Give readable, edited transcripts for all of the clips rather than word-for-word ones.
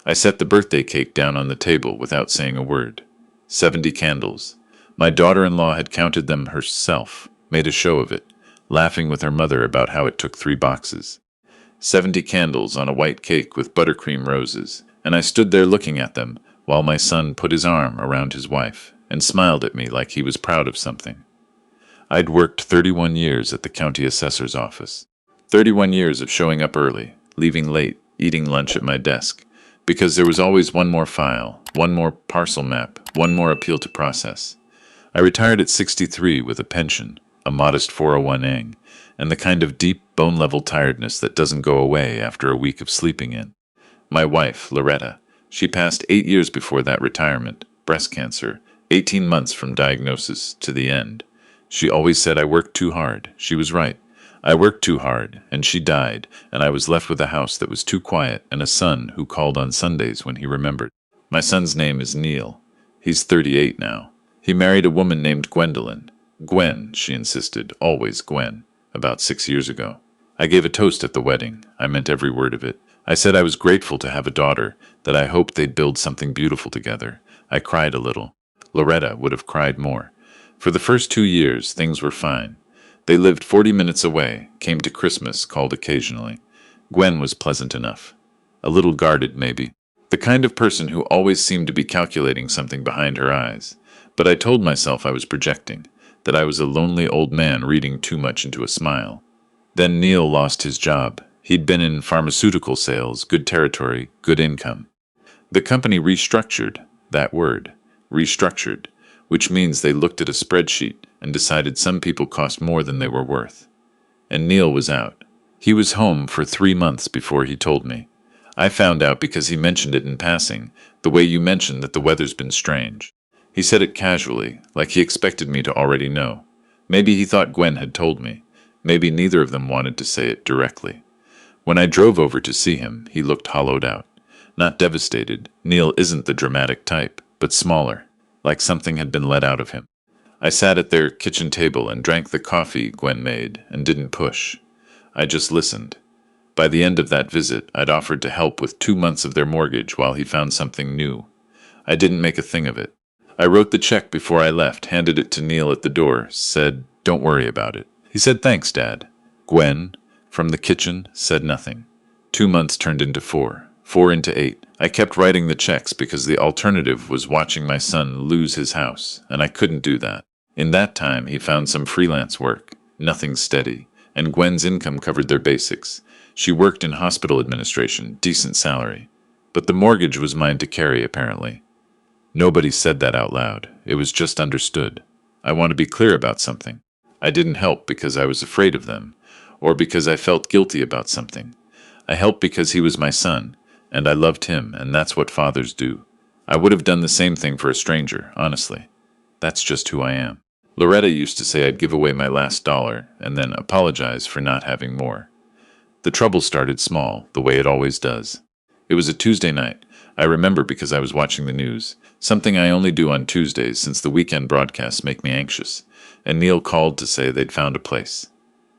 I set the birthday cake down on the table without saying a word. 70 candles. My daughter-in-law had counted them herself, made a show of it, laughing with her mother about how it took 3 boxes. 70 candles on a white cake with buttercream roses, and I stood there looking at them while my son put his arm around his wife and smiled at me like he was proud of something. I'd worked 31 years at the county assessor's office. 31 years of showing up early, leaving late, eating lunch at my desk, because there was always one more file, one more parcel map, one more appeal to process. I retired at 63 with a pension, a modest 401ing, and the kind of deep, bone-level tiredness that doesn't go away after a week of sleeping in. My wife, Loretta, she passed 8 years before that retirement, breast cancer, 18 months from diagnosis to the end. She always said I worked too hard. She was right. I worked too hard, and she died, and I was left with a house that was too quiet and a son who called on Sundays when he remembered. My son's name is Neil. He's 38 now. He married a woman named Gwendolyn. Gwen, she insisted, always Gwen, about 6 years ago. I gave a toast at the wedding. I meant every word of it. I said I was grateful to have a daughter, that I hoped they'd build something beautiful together. I cried a little. Loretta would have cried more. For the first 2 years, things were fine. They lived 40 minutes away, came to Christmas, called occasionally. Gwen was pleasant enough. A little guarded, maybe. The kind of person who always seemed to be calculating something behind her eyes. But I told myself I was projecting, that I was a lonely old man reading too much into a smile. Then Neil lost his job. He'd been in pharmaceutical sales, good territory, good income. The company restructured, that word, restructured, which means they looked at a spreadsheet and decided some people cost more than they were worth. And Neil was out. He was home for 3 months before he told me. I found out because he mentioned it in passing, the way you mentioned that the weather's been strange. He said it casually, like he expected me to already know. Maybe he thought Gwen had told me. Maybe neither of them wanted to say it directly. When I drove over to see him, he looked hollowed out. Not devastated. Neil isn't the dramatic type, but smaller, like something had been let out of him. I sat at their kitchen table and drank the coffee Gwen made and didn't push. I just listened. By the end of that visit, I'd offered to help with 2 months of their mortgage while he found something new. I didn't make a thing of it. I wrote the check before I left, handed it to Neil at the door, said, "Don't worry about it." He said, "Thanks, Dad." Gwen, from the kitchen, said nothing. 2 months turned into 4, 4 into 8. I kept writing the checks because the alternative was watching my son lose his house, and I couldn't do that. In that time, he found some freelance work, nothing steady, and Gwen's income covered their basics. She worked in hospital administration, decent salary. But the mortgage was mine to carry, apparently. Nobody said that out loud. It was just understood. I want to be clear about something. I didn't help because I was afraid of them, or because I felt guilty about something. I helped because he was my son, and I loved him, and that's what fathers do. I would have done the same thing for a stranger, honestly. That's just who I am. Loretta used to say I'd give away my last dollar, and then apologize for not having more. The trouble started small, the way it always does. It was a Tuesday night. I remember because I was watching the news, something I only do on Tuesdays since the weekend broadcasts make me anxious, and Neil called to say they'd found a place.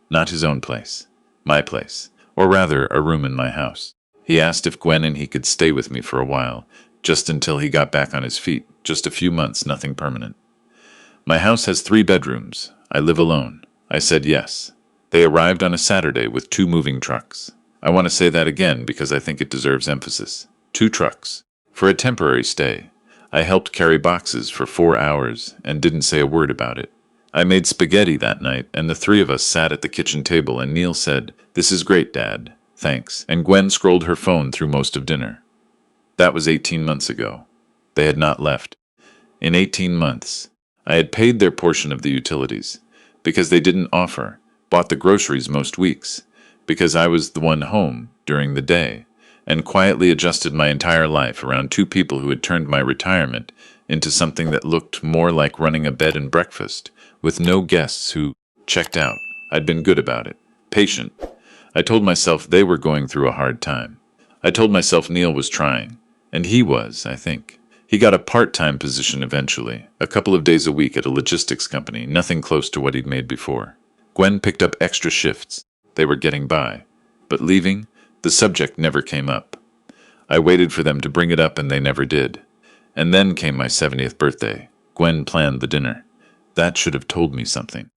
Not his own place. My place. Or rather, a room in my house. He asked if Gwen and he could stay with me for a while, just until he got back on his feet, just a few months, nothing permanent. My house has 3 bedrooms. I live alone. I said yes. They arrived on a Saturday with 2 moving trucks. I want to say that again because I think it deserves emphasis. 2 trucks. For a temporary stay. I helped carry boxes for 4 hours and didn't say a word about it. I made spaghetti that night, and the 3 of us sat at the kitchen table, and Neil said, "This is great, Dad. Thanks." And Gwen scrolled her phone through most of dinner. That was 18 months ago. They had not left. In 18 months, I had paid their portion of the utilities, because they didn't offer, bought the groceries most weeks, because I was the one home during the day, and quietly adjusted my entire life around 2 people who had turned my retirement into something that looked more like running a bed and breakfast, with no guests who checked out. I'd been good about it, patient. I told myself they were going through a hard time. I told myself Neil was trying, and he was, I think. He got a part-time position eventually, a couple of days a week at a logistics company, nothing close to what he'd made before. Gwen picked up extra shifts. They were getting by. But leaving, the subject never came up. I waited for them to bring it up and they never did. And then came my 70th birthday. Gwen planned the dinner. That should have told me something.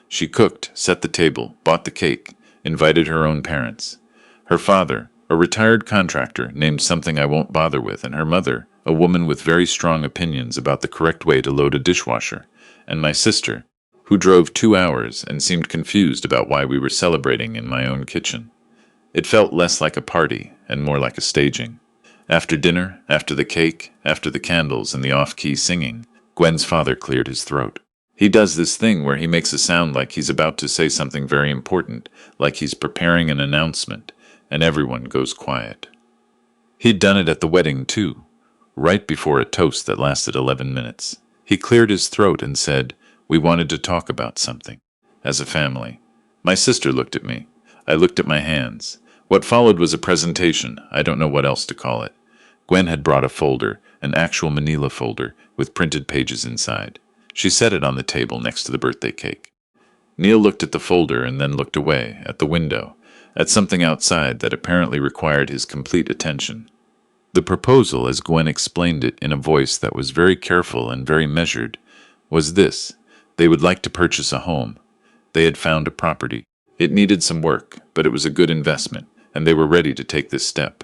She cooked, set the table, bought the cake, invited her own parents. Her father, a retired contractor named something I won't bother with, and her mother, a woman with very strong opinions about the correct way to load a dishwasher, and my sister, who drove 2 hours and seemed confused about why we were celebrating in my own kitchen. It felt less like a party and more like a staging. After dinner, after the cake, after the candles and the off-key singing, Gwen's father cleared his throat. He does this thing where he makes a sound like he's about to say something very important, like he's preparing an announcement, and everyone goes quiet. He'd done it at the wedding, too, right before a toast that lasted 11 minutes. He cleared his throat and said, "We wanted to talk about something, as a family." My sister looked at me. I looked at my hands. What followed was a presentation. I don't know what else to call it. Gwen had brought a folder, an actual manila folder, with printed pages inside. She set it on the table next to the birthday cake. Neil looked at the folder and then looked away, at the window, at something outside that apparently required his complete attention. The proposal, as Gwen explained it in a voice that was very careful and very measured, was this. They would like to purchase a home. They had found a property. It needed some work, but it was a good investment, and they were ready to take this step.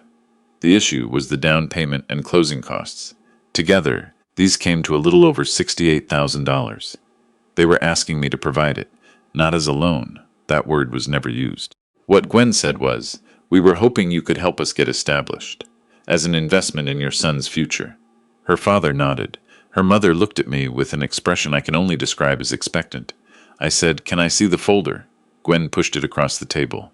The issue was the down payment and closing costs. Together, these came to a little over $68,000. They were asking me to provide it, not as a loan. That word was never used. What Gwen said was, "We were hoping you could help us get established, as an investment in your son's future." Her father nodded. Her mother looked at me with an expression I can only describe as expectant. I said, "Can I see the folder?" Gwen pushed it across the table.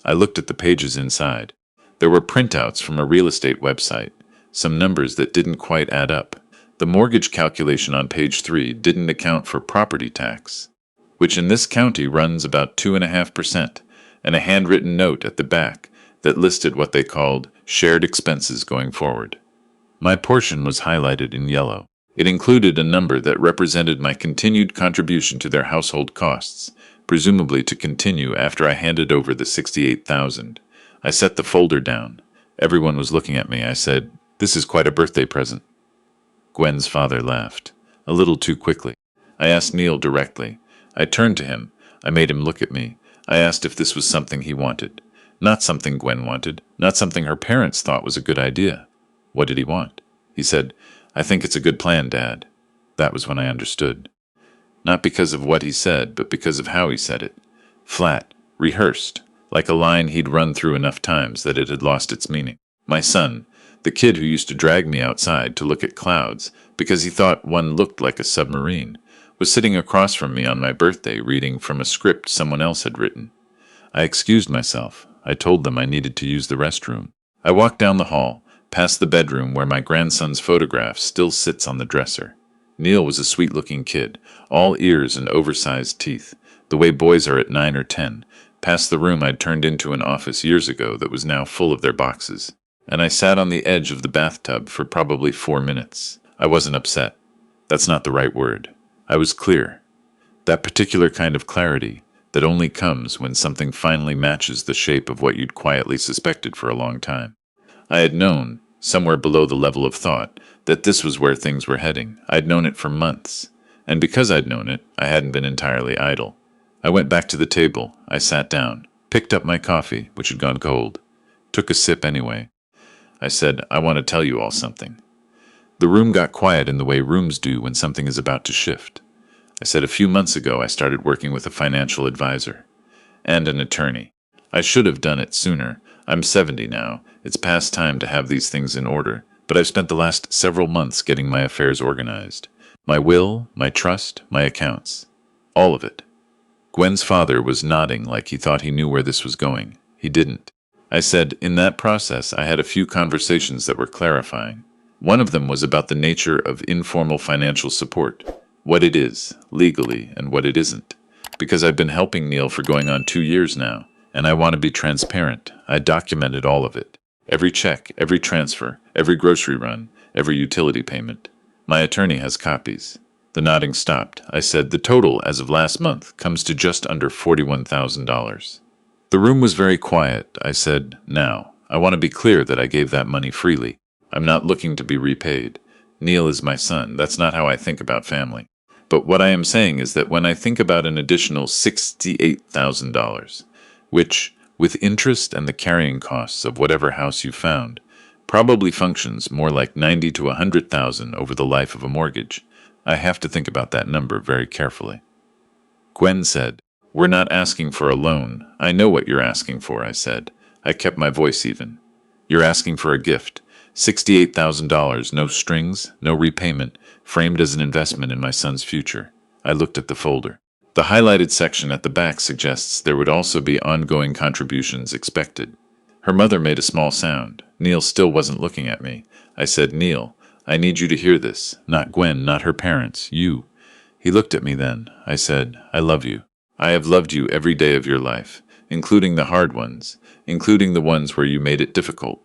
I looked at the pages inside. There were printouts from a real estate website, some numbers that didn't quite add up. The mortgage calculation on page 3 didn't account for property tax, which in this county runs about 2.5%, and a handwritten note at the back that listed what they called shared expenses going forward. My portion was highlighted in yellow. It included a number that represented my continued contribution to their household costs, presumably to continue after I handed over the $68,000. I set the folder down. Everyone was looking at me. I said, "This is quite a birthday present." Gwen's father laughed, a little too quickly. I asked Neil directly. I turned to him. I made him look at me. I asked if this was something he wanted. Not something Gwen wanted, not something her parents thought was a good idea. What did he want? He said, "I think it's a good plan, Dad." That was when I understood. Not because of what he said, but because of how he said it. Flat, rehearsed, like a line he'd run through enough times that it had lost its meaning. My son, the kid who used to drag me outside to look at clouds because he thought one looked like a submarine, was sitting across from me on my birthday reading from a script someone else had written. I excused myself. I told them I needed to use the restroom. I walked down the hall, past the bedroom where my grandson's photograph still sits on the dresser. Neil was a sweet-looking kid, all ears and oversized teeth, the way boys are at 9 or 10, past the room I'd turned into an office years ago that was now full of their boxes. And I sat on the edge of the bathtub for probably 4 minutes. I wasn't upset. That's not the right word. I was clear. That particular kind of clarity that only comes when something finally matches the shape of what you'd quietly suspected for a long time. I had known, somewhere below the level of thought, that this was where things were heading. I'd known it for months. And because I'd known it, I hadn't been entirely idle. I went back to the table. I sat down, picked up my coffee, which had gone cold, took a sip anyway. I said, "I want to tell you all something." The room got quiet in the way rooms do when something is about to shift. I said, "A few months ago I started working with a financial advisor and an attorney. I should have done it sooner. I'm 70 now. It's past time to have these things in order, but I've spent the last several months getting my affairs organized. My will, my trust, my accounts. All of it." Gwen's father was nodding like he thought he knew where this was going. He didn't. I said, "In that process, I had a few conversations that were clarifying. One of them was about the nature of informal financial support, what it is, legally, and what it isn't. Because I've been helping Neil for going on 2 years now, and I want to be transparent. I documented all of it. Every check, every transfer, every grocery run, every utility payment. My attorney has copies." The nodding stopped. I said, "The total, as of last month, comes to just under $41,000. The room was very quiet. I said, "Now, I want to be clear that I gave that money freely. I'm not looking to be repaid. Neil is my son. That's not how I think about family. But what I am saying is that when I think about an additional $68,000, which, with interest and the carrying costs of whatever house you found, probably functions more like 90 to 100,000 over the life of a mortgage, I have to think about that number very carefully. Gwen said, "We're not asking for a loan. I know what you're asking for," I said. I kept my voice even. "You're asking for a gift. $68,000, no strings, no repayment, framed as an investment in my son's future." I looked at the folder. The highlighted section at the back suggests there would also be ongoing contributions expected. Her mother made a small sound. Neil still wasn't looking at me. I said, "Neil, I need you to hear this. Not Gwen, not her parents, you." He looked at me then. I said, "I love you. I have loved you every day of your life, including the hard ones, including the ones where you made it difficult.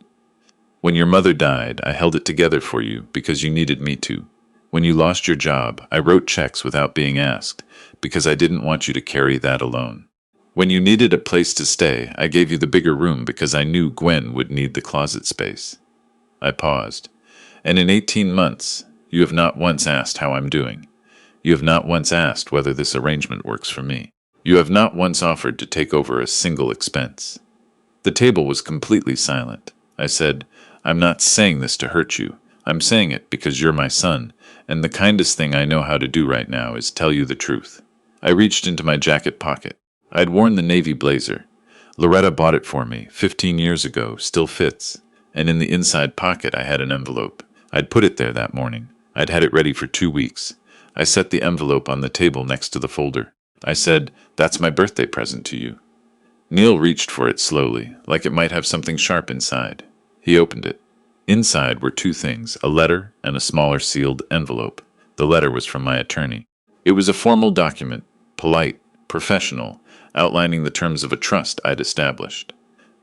When your mother died, I held it together for you because you needed me to. When you lost your job, I wrote checks without being asked because I didn't want you to carry that alone. When you needed a place to stay, I gave you the bigger room because I knew Gwen would need the closet space." I paused. "And in 18 months, you have not once asked how I'm doing. You have not once asked whether this arrangement works for me. You have not once offered to take over a single expense." The table was completely silent. I said, "I'm not saying this to hurt you. I'm saying it because you're my son, and the kindest thing I know how to do right now is tell you the truth." I reached into my jacket pocket. I'd worn the navy blazer. Loretta bought it for me 15 years ago, still fits. And in the inside pocket I had an envelope. I'd put it there that morning. I'd had it ready for 2 weeks. I set the envelope on the table next to the folder. I said, "That's my birthday present to you." Neil reached for it slowly, like it might have something sharp inside. He opened it. Inside were 2 things, a letter and a smaller sealed envelope. The letter was from my attorney. It was a formal document, polite, professional, outlining the terms of a trust I'd established.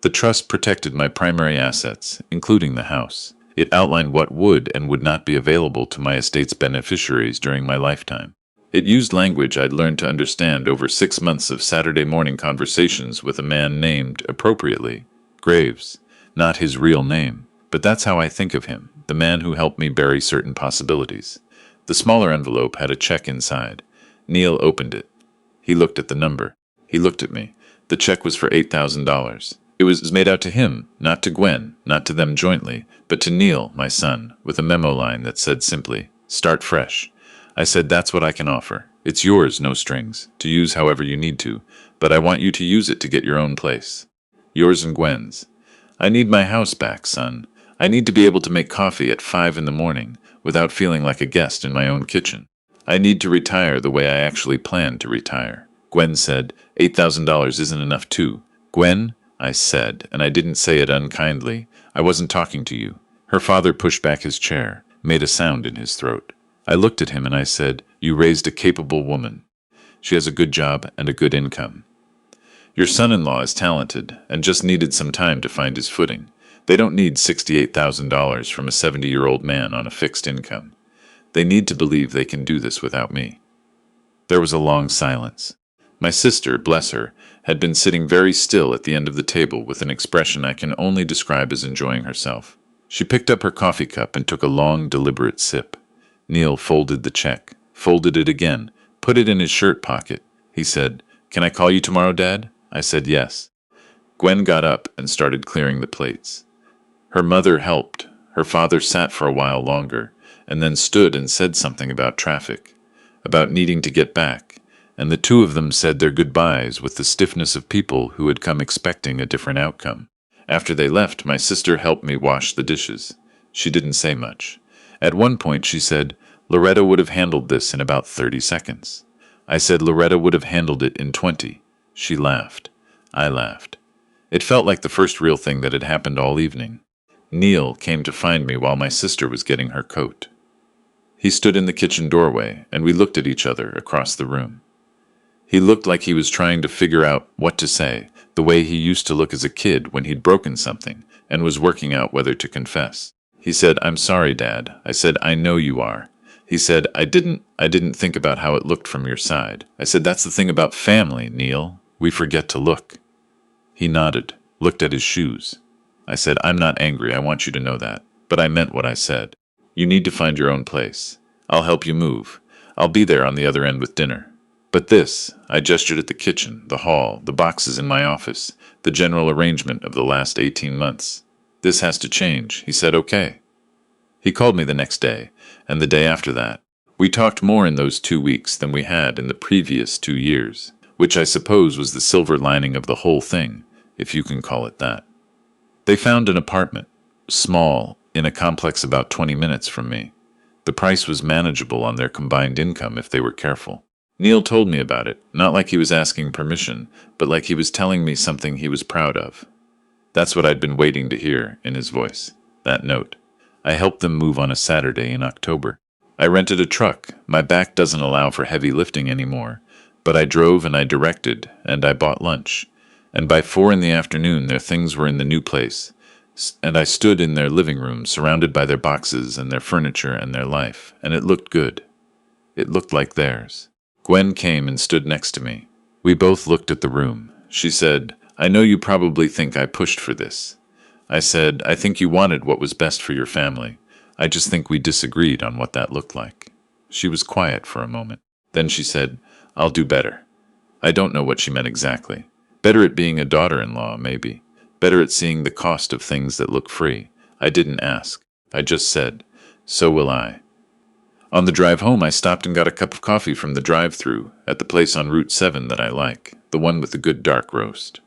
The trust protected my primary assets, including the house. It outlined what would and would not be available to my estate's beneficiaries during my lifetime. It used language I'd learned to understand over 6 months of Saturday morning conversations with a man named, appropriately, Graves. Not his real name, but that's how I think of him, the man who helped me bury certain possibilities. The smaller envelope had a check inside. Neil opened it. He looked at the number. He looked at me. The check was for $8,000. It was made out to him, not to Gwen, not to them jointly, but to Neil, my son, with a memo line that said simply, "Start fresh." I said, "That's what I can offer. It's yours, no strings, to use however you need to, but I want you to use it to get your own place. Yours and Gwen's. I need my house back, son. I need to be able to make coffee at 5 in the morning without feeling like a guest in my own kitchen. I need to retire the way I actually planned to retire." Gwen said, $8,000 isn't enough too. "Gwen," I said, and I didn't say it unkindly, "I wasn't talking to you." Her father pushed back his chair, made a sound in his throat. I looked at him and I said, "You raised a capable woman. She has a good job and a good income. Your son-in-law is talented and just needed some time to find his footing. They don't need $68,000 from a 70-year-old man on a fixed income. They need to believe they can do this without me." There was a long silence. My sister, bless her, had been sitting very still at the end of the table with an expression I can only describe as enjoying herself. She picked up her coffee cup and took a long, deliberate sip. Neil folded the check, folded it again, put it in his shirt pocket. He said, "Can I call you tomorrow, Dad?" I said yes. Gwen got up and started clearing the plates. Her mother helped. Her father sat for a while longer, and then stood and said something about traffic, about needing to get back, and the 2 of them said their goodbyes with the stiffness of people who had come expecting a different outcome. After they left, my sister helped me wash the dishes. She didn't say much. At one point she said, "Loretta would have handled this in about 30 seconds. I said Loretta would have handled it in 20. She laughed. I laughed. It felt like the first real thing that had happened all evening. Neil came to find me while my sister was getting her coat. He stood in the kitchen doorway, and we looked at each other across the room. He looked like he was trying to figure out what to say, the way he used to look as a kid when he'd broken something, and was working out whether to confess. He said, "I'm sorry, Dad." I said, "I know you are." He said, I didn't think about how it looked from your side." I said, "That's the thing about family, Neil. We forget to look." He nodded, looked at his shoes. I said, I'm not angry, I want you to know that. But I meant what I said. You need to find your own place. I'll help you move. I'll be there on the other end with dinner. But this, I gestured at the kitchen, the hall, the boxes in my office, the general arrangement of the last 18 months. This has to change. He said, okay. He called me the next day, and the day after that. We talked more in those 2 weeks than we had in the previous 2 years, which I suppose was the silver lining of the whole thing, if you can call it that. They found an apartment, small, in a complex about 20 minutes from me. The price was manageable on their combined income if they were careful. Neil told me about it, not like he was asking permission, but like he was telling me something he was proud of. That's what I'd been waiting to hear in his voice, that note. I helped them move on a Saturday in October. I rented a truck. My back doesn't allow for heavy lifting anymore, but I drove and I directed, and I bought lunch. And by 4 in the afternoon, their things were in the new place, and I stood in their living room, surrounded by their boxes and their furniture and their life, and it looked good. It looked like theirs. Gwen came and stood next to me. We both looked at the room. She said, I know you probably think I pushed for this. I said, I think you wanted what was best for your family. I just think we disagreed on what that looked like. She was quiet for a moment. Then she said, I'll do better. I don't know what she meant exactly. Better at being a daughter-in-law, maybe. Better at seeing the cost of things that look free. I didn't ask. I just said, so will I. On the drive home, I stopped and got a cup of coffee from the drive-thru at the place on Route 7 that I like, the one with the good dark roast.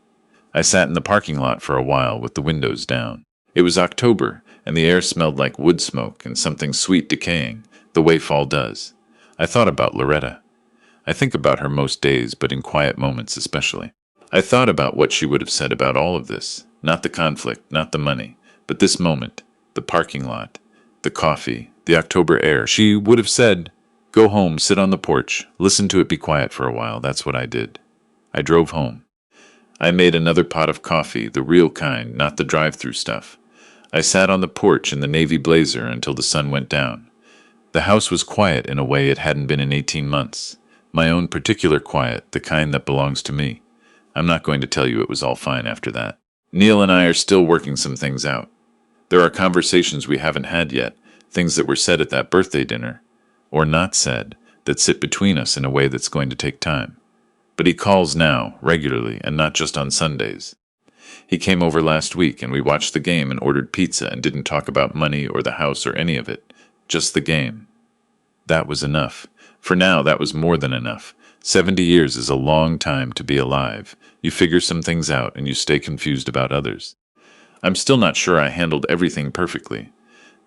I sat in the parking lot for a while with the windows down. It was October, and the air smelled like wood smoke and something sweet decaying, the way fall does. I thought about Loretta. I think about her most days, but in quiet moments especially. I thought about what she would have said about all of this, not the conflict, not the money, but this moment, the parking lot, the coffee, the October air. She would have said, go home, sit on the porch, listen to it be quiet for a while. That's what I did. I drove home. I made another pot of coffee, the real kind, not the drive-through stuff. I sat on the porch in the navy blazer until the sun went down. The house was quiet in a way it hadn't been in 18 months. My own particular quiet, the kind that belongs to me. I'm not going to tell you it was all fine after that. Neil and I are still working some things out. There are conversations we haven't had yet, things that were said at that birthday dinner, or not said, that sit between us in a way that's going to take time. But he calls now, regularly, and not just on Sundays. He came over last week, and we watched the game and ordered pizza and didn't talk about money or the house or any of it, just the game. That was enough. For now, that was more than enough. 70 years is a long time to be alive. You figure some things out, and you stay confused about others. I'm still not sure I handled everything perfectly.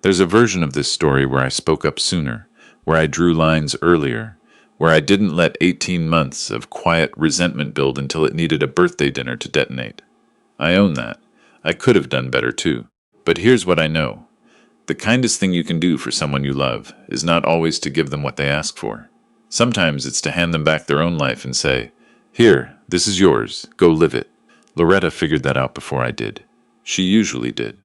There's a version of this story where I spoke up sooner, where I drew lines earlier, where I didn't let 18 months of quiet resentment build until it needed a birthday dinner to detonate. I own that. I could have done better too. But here's what I know. The kindest thing you can do for someone you love is not always to give them what they ask for. Sometimes it's to hand them back their own life and say, here, this is yours, go live it. Loretta figured that out before I did. She usually did.